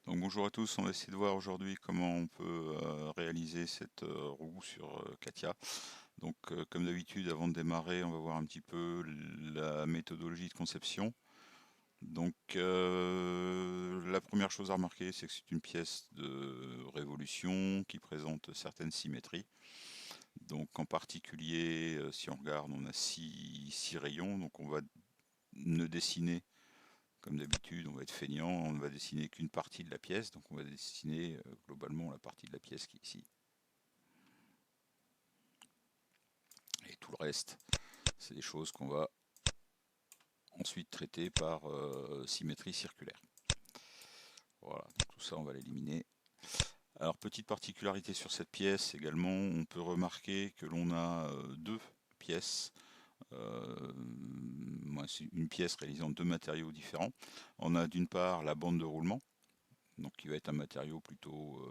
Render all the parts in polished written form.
Donc bonjour à tous, on va essayer de voir aujourd'hui comment on peut réaliser cette roue sur Katia. Donc comme d'habitude, avant de démarrer, on va voir un petit peu la méthodologie de conception. Donc la première chose à remarquer, c'est que c'est une pièce de révolution qui présente certaines symétries. Donc en particulier, si on regarde, on a six rayons, donc on va ne dessiner comme d'habitude, on va être feignant, on ne va dessiner qu'une partie de la pièce, donc on va dessiner globalement la partie de la pièce qui est ici. Et tout le reste, c'est des choses qu'on va ensuite traiter par symétrie circulaire. Voilà, donc tout ça on va l'éliminer. Alors petite particularité sur cette pièce également, on peut remarquer que l'on a deux pièces. C'est une pièce réalisant deux matériaux différents. On a d'une part la bande de roulement, donc qui va être un matériau plutôt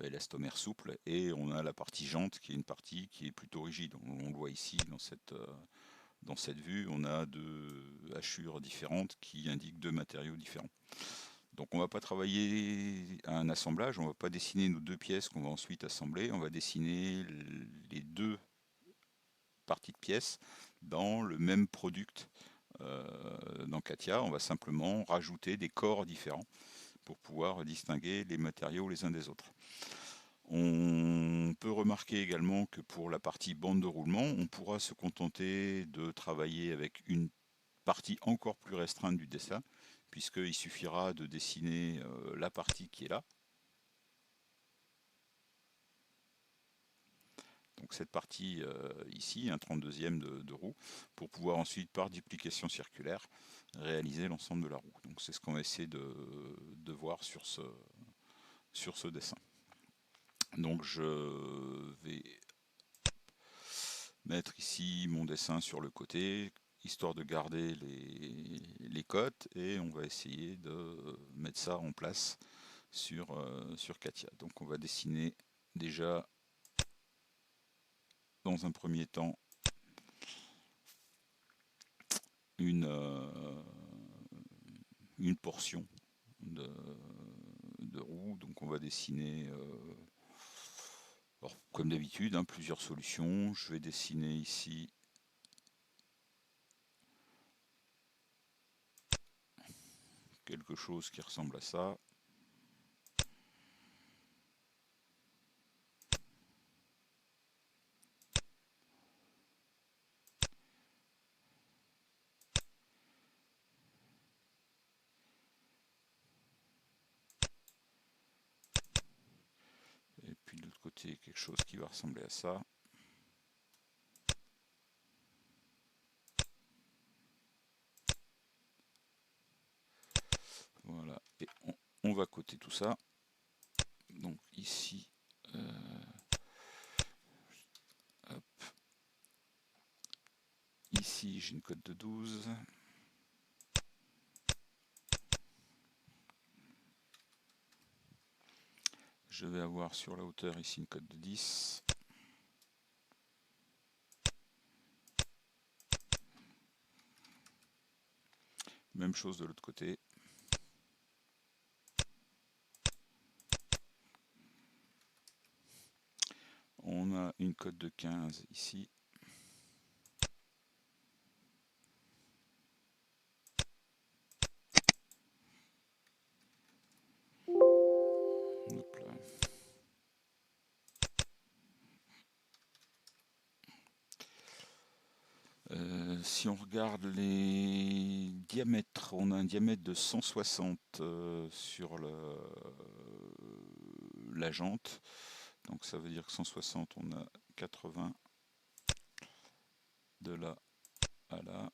élastomère souple, et on a la partie jante qui est une partie qui est plutôt rigide. On le voit ici dans cette vue, on a deux hachures différentes qui indiquent deux matériaux différents. Donc on ne va pas travailler à un assemblage, on ne va pas dessiner nos deux pièces qu'on va ensuite assembler, on va dessiner les deux parties de pièces dans le même product. Dans Katia, on va simplement rajouter des corps différents pour pouvoir distinguer les matériaux les uns des autres. On peut remarquer également que pour la partie bande de roulement, on pourra se contenter de travailler avec une partie encore plus restreinte du dessin, puisqu'il suffira de dessiner la partie qui est là. Donc cette partie ici, un 32e de roue, pour pouvoir ensuite, par duplication circulaire, réaliser l'ensemble de la roue. Donc c'est ce qu'on va essayer de voir sur ce dessin. Donc je vais mettre ici mon dessin sur le côté, histoire de garder les cotes, et on va essayer de mettre ça en place sur Katia. Donc on va dessiner déjà dans un premier temps une, une portion de roue. Donc on va dessiner, alors, comme d'habitude, hein, plusieurs solutions. Je vais dessiner ici quelque chose qui ressemble à ça. Et puis de l'autre côté, quelque chose qui va ressembler à ça. Voilà, et on va coter tout ça. Donc ici, hop. Ici j'ai une cote de 12. Je vais avoir sur la hauteur ici une cote de 10. Même chose de l'autre côté. On a une cote de 15 ici. Hop là. Si on regarde les diamètres, on a un diamètre de 160 sur la jante. Donc ça veut dire que 160, on a 80 de là à là.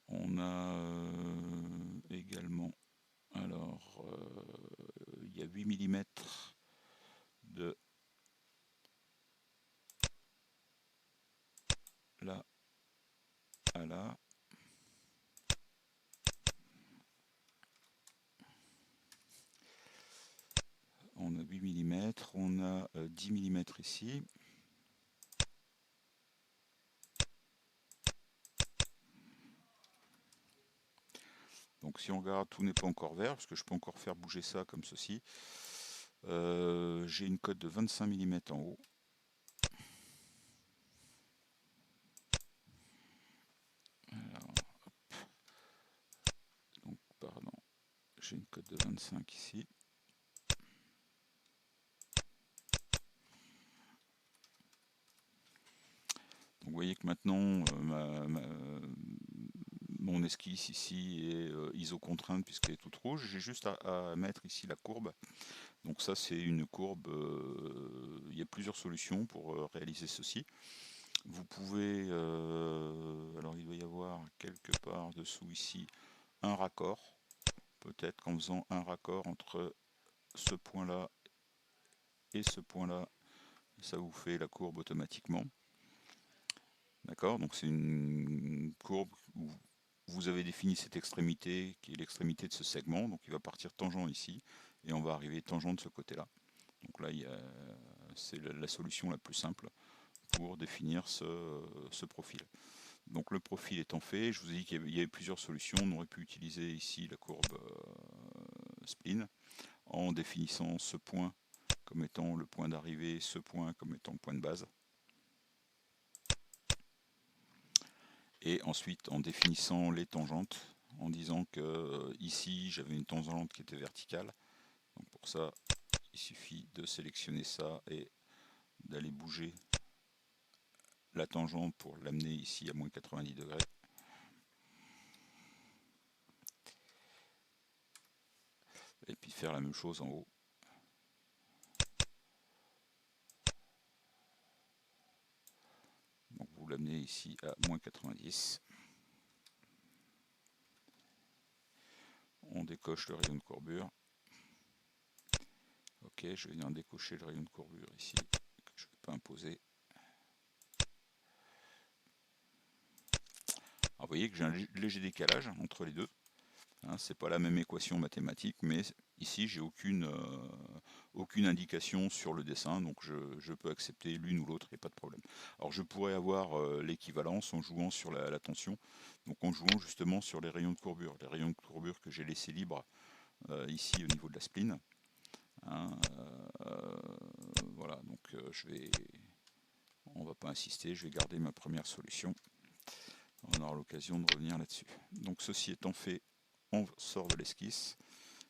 On a également, alors il y a 8 mm de là à là. On a 8 mm, on a 10 mm ici. Donc si on regarde, tout n'est pas encore vert, parce que je peux encore faire bouger ça comme ceci. J'ai une cote de 25 mm en haut. Alors, donc, pardon, j'ai une cote de 25 ici. Donc vous voyez que maintenant, mon esquisse ici est isocontrainte puisqu'elle est toute rouge. J'ai juste à mettre ici la courbe. Donc ça c'est une courbe, il y a plusieurs solutions pour réaliser ceci. Vous pouvez, alors il doit y avoir quelque part dessous ici un raccord, peut-être qu'en faisant un raccord entre ce point-là et ce point-là, ça vous fait la courbe automatiquement. D'accord, donc c'est une courbe où vous avez défini cette extrémité qui est l'extrémité de ce segment, donc il va partir tangent ici et on va arriver tangent de ce côté-là. Donc là, c'est la solution la plus simple pour définir ce profil. Donc le profil étant fait, je vous ai dit qu'il y avait plusieurs solutions. On aurait pu utiliser ici la courbe spline en définissant ce point comme étant le point d'arrivée, ce point comme étant le point de base. Et ensuite en définissant les tangentes, en disant que ici j'avais une tangente qui était verticale. Donc pour ça, il suffit de sélectionner ça et d'aller bouger la tangente pour l'amener ici à moins 90 degrés. Et puis faire la même chose en haut. Donc vous l'amenez ici à moins 90. On décoche le rayon de courbure. Ok, je vais venir décocher le rayon de courbure ici, que je ne vais pas imposer. Alors vous voyez que j'ai un léger décalage entre les deux. Hein, c'est pas la même équation mathématique, mais ici j'ai aucune indication sur le dessin, donc je peux accepter l'une ou l'autre, il n'y a pas de problème. Alors je pourrais avoir l'équivalence en jouant sur la tension, donc en jouant justement sur les rayons de courbure que j'ai laissés libres ici au niveau de la spline. Hein, voilà, donc on va pas insister, je vais garder ma première solution. On aura l'occasion de revenir là-dessus. Donc ceci étant fait, on sort de l'esquisse.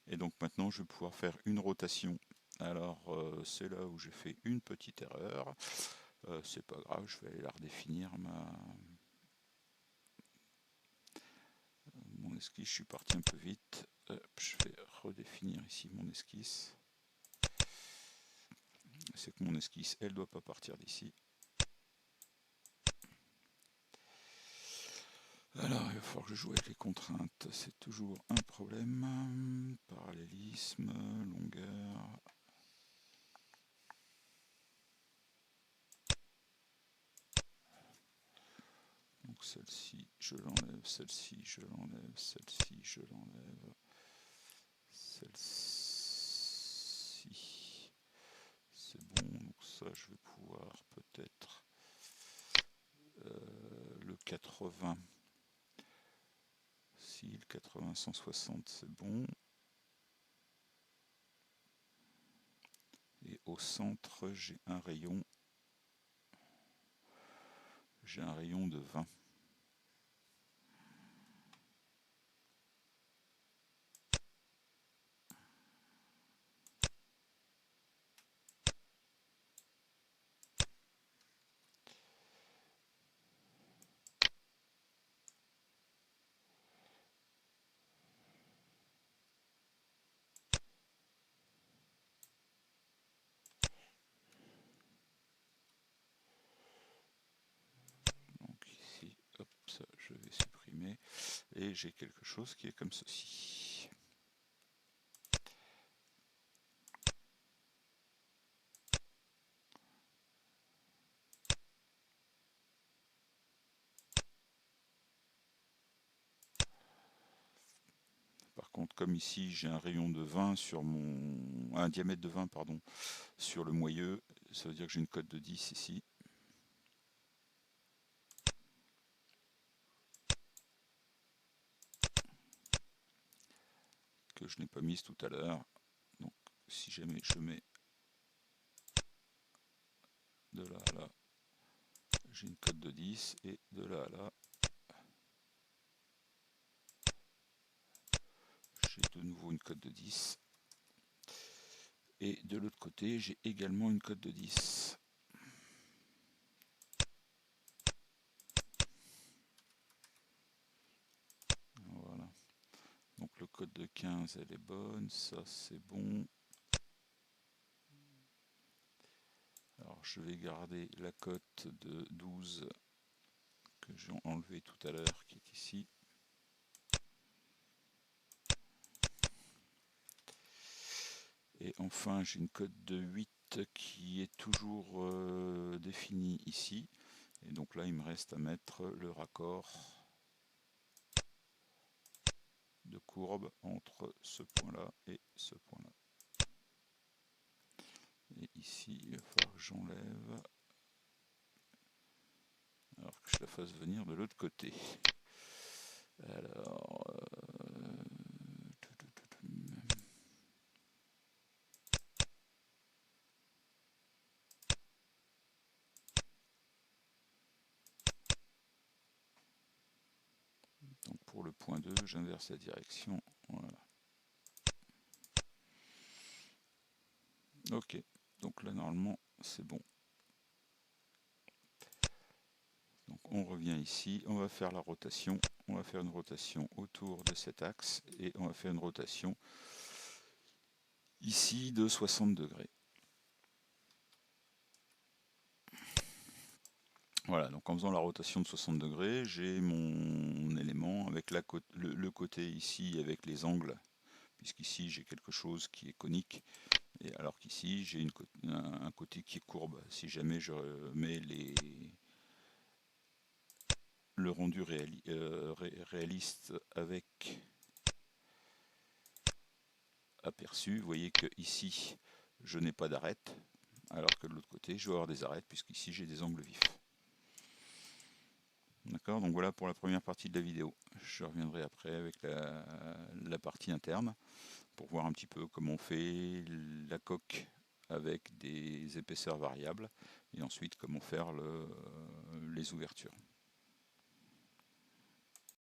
Et donc maintenant je vais pouvoir faire une rotation. Alors c'est là où j'ai fait une petite erreur. C'est pas grave, je vais aller la redéfinir mon esquisse. Je suis parti un peu vite. Je vais redéfinir ici mon esquisse. C'est que mon esquisse, elle doit pas partir d'ici. Alors, il va falloir que je joue avec les contraintes, c'est toujours un problème. Parallélisme, longueur. Donc celle-ci, je l'enlève, celle-ci, je l'enlève, celle-ci, je l'enlève. Celle-ci, c'est bon, donc ça je vais pouvoir peut-être le 80. Si le 80-160 c'est bon. Et au centre j'ai un rayon de 20. Donc ici, hop, ça je vais supprimer. Et j'ai quelque chose qui est comme ceci. Par contre, comme ici j'ai un rayon de 20 sur un diamètre de 20 pardon, sur le moyeu, ça veut dire que j'ai une cote de 10 ici. que je n'ai pas mise tout à l'heure. Donc si jamais je mets de là à là, j'ai une cote de 10, et de là à là, j'ai de nouveau une cote de 10. Et de l'autre côté, j'ai également une cote de 10. Voilà. Donc le code de 15, elle est bonne, ça c'est bon. Alors je vais garder la cote de 12 que j'ai enlevé tout à l'heure, qui est ici. Et enfin, j'ai une cote de 8 qui est toujours définie ici. Et donc là, il me reste à mettre le raccord de courbe entre ce point-là et ce point-là. Et ici, il va falloir que j'enlève, alors que je la fasse venir de l'autre côté. Alors, donc pour le point 2, j'inverse la direction. Voilà. Ok, donc là normalement c'est bon. Donc on revient ici, on va faire la rotation. On va faire une rotation autour de cet axe et on va faire une rotation ici de 60 degrés. Voilà, donc en faisant la rotation de 60 degrés, j'ai mon élément avec le côté ici avec les angles, puisqu'ici j'ai quelque chose qui est conique, et alors qu'ici j'ai un côté qui est courbe. Si jamais je mets le rendu réaliste avec aperçu, vous voyez que ici je n'ai pas d'arête, alors que de l'autre côté je vais avoir des arêtes, puisqu'ici j'ai des angles vifs. D'accord, donc voilà pour la première partie de la vidéo. Je reviendrai après avec la partie interne pour voir un petit peu comment on fait la coque avec des épaisseurs variables et ensuite comment faire les ouvertures.